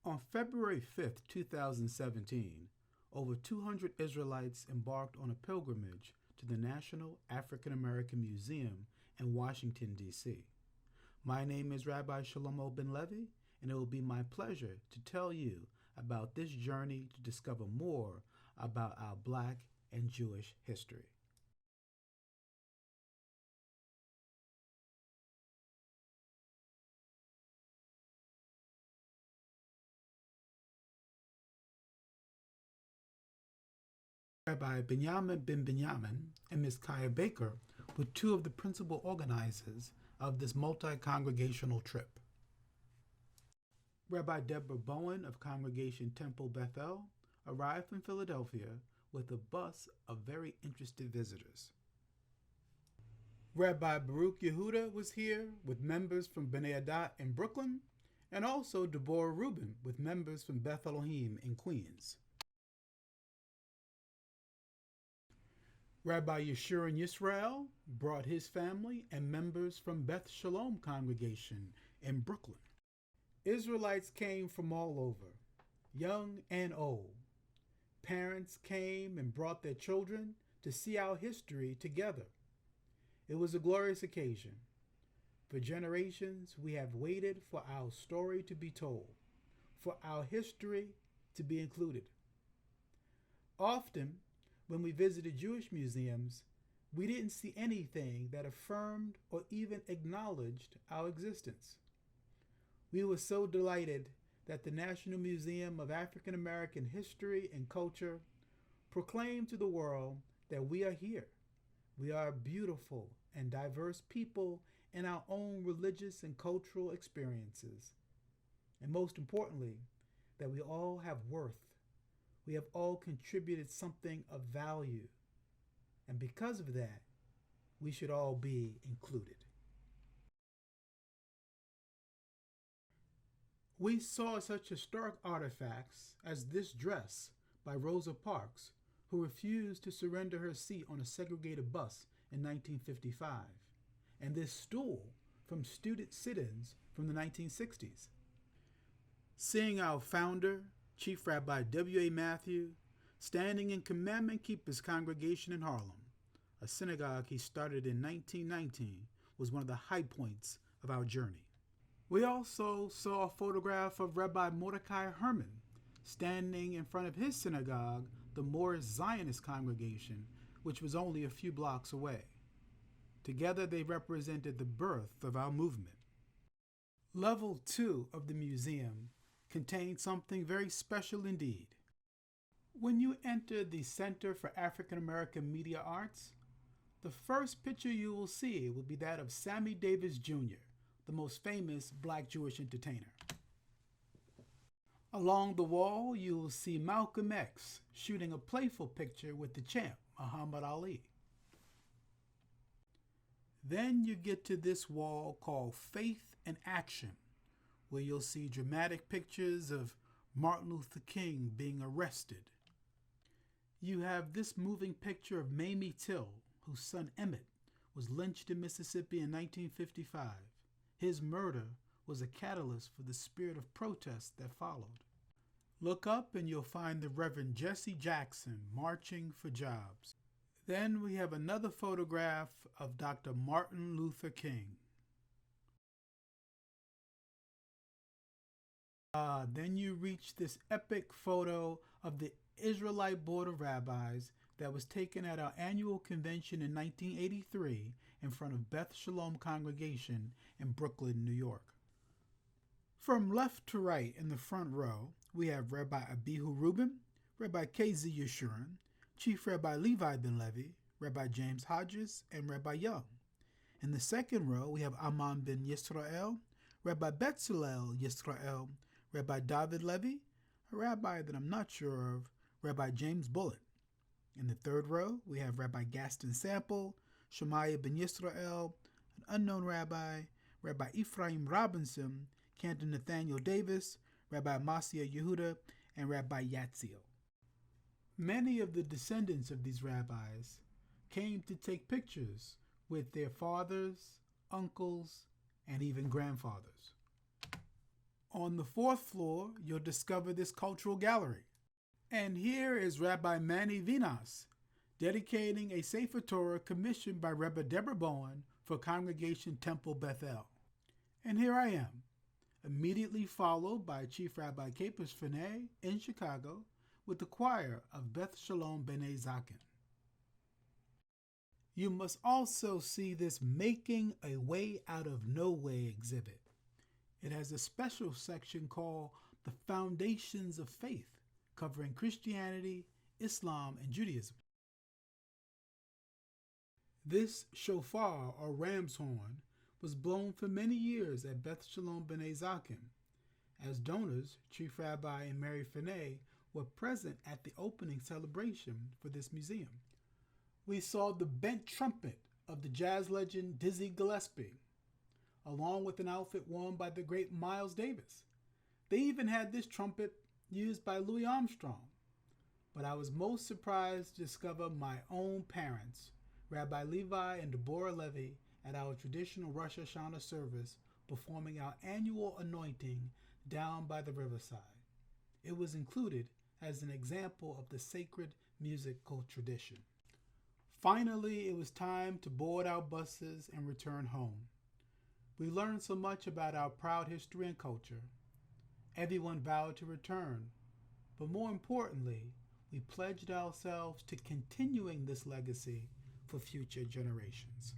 On February 5th, 2017, over 200 Israelites embarked on a pilgrimage to the National African American Museum in Washington, D.C. My name is Rabbi Shlomo Ben Levi, and it will be my pleasure to tell you about this journey to discover more about our Black and Jewish history. Rabbi Benjamin Ben Benjamin and Ms. Kaya Baker were two of the principal organizers of this multi-congregational trip. Rabbi Deborah Bowen of Congregation Temple Bethel arrived from Philadelphia with a bus of very interested visitors. Rabbi Baruch Yehuda was here with members from Bnei Adat in Brooklyn, and also Deborah Rubin with members from Beth Elohim in Queens. Rabbi Yeshurun Yisrael brought his family and members from Beth Shalom congregation in Brooklyn. Israelites came from all over, young and old. Parents came and brought their children to see our history together. It was a glorious occasion. For generations, we have waited for our story to be told, for our history to be included. Often, when we visited Jewish museums, we didn't see anything that affirmed or even acknowledged our existence. We were so delighted that the National Museum of African American History and Culture proclaimed to the world that we are here. We are beautiful and diverse people in our own religious and cultural experiences. And most importantly, that we all have worth. We have all contributed something of value. And because of that, we should all be included. We saw such historic artifacts as this dress by Rosa Parks, who refused to surrender her seat on a segregated bus in 1955, and this stool from student sit-ins from the 1960s. Seeing our founder, Chief Rabbi W.A. Matthew, standing in Commandment Keepers congregation in Harlem, a synagogue he started in 1919, was one of the high points of our journey. We also saw a photograph of Rabbi Mordecai Herman standing in front of his synagogue, the Moorish Zionist congregation, which was only a few blocks away. Together they represented the birth of our movement. Level 2 of the museum contained something very special indeed. When you enter the Center for African American Media Arts, the first picture you will see will be that of Sammy Davis Jr., the most famous Black Jewish entertainer. Along the wall, you will see Malcolm X shooting a playful picture with the champ, Muhammad Ali. Then you get to this wall called Faith and Action, where you'll see dramatic pictures of Martin Luther King being arrested. You have this moving picture of Mamie Till, whose son Emmett was lynched in Mississippi in 1955. His murder was a catalyst for the spirit of protest that followed. Look up and you'll find the Reverend Jesse Jackson marching for jobs. Then we have another photograph of Dr. Martin Luther King. Then you reach this epic photo of the Israelite Board of Rabbis that was taken at our annual convention in 1983 in front of Beth Shalom congregation in Brooklyn, New York. From left to right in the front row, we have Rabbi Abihu Rubin, Rabbi K.Z. Yeshurun, Chief Rabbi Levi Ben Levi, Rabbi James Hodges, and Rabbi Young. In the second row, we have Aman Ben Yisrael, Rabbi Betzalel Yisrael, Rabbi David Levy, a rabbi that I'm not sure of, Rabbi James Bullitt. In the third row, we have Rabbi Gaston Sample, Shemaiah Ben Yisrael, an unknown rabbi, Rabbi Ephraim Robinson, Cantor Nathaniel Davis, Rabbi Masya Yehuda, and Rabbi Yatziel. Many of the descendants of these rabbis came to take pictures with their fathers, uncles, and even grandfathers. On the fourth floor, you'll discover this cultural gallery. And here is Rabbi Manny Vinas, dedicating a Sefer Torah commissioned by Rebbe Deborah Bowen for Congregation Temple Bethel. And here I am, immediately followed by Chief Rabbi Capus Finney in Chicago with the choir of Beth Shalom B'nai Zaken. You must also see this Making a Way Out of No Way exhibit. It has a special section called The Foundations of Faith, covering Christianity, Islam, and Judaism. This shofar, or ram's horn, was blown for many years at Beth Shalom B'nai Zaken. As donors, Chief Rabbi and Mary Finney were present at the opening celebration for this museum. We saw the bent trumpet of the jazz legend Dizzy Gillespie, along with an outfit worn by the great Miles Davis. They even had this trumpet used by Louis Armstrong. But I was most surprised to discover my own parents, Rabbi Levi and Deborah Levy, at our traditional Rosh Hashanah service, performing our annual anointing down by the riverside. It was included as an example of the sacred musical tradition. Finally, it was time to board our buses and return home. We learned so much about our proud history and culture. Everyone vowed to return, but more importantly, we pledged ourselves to continuing this legacy for future generations.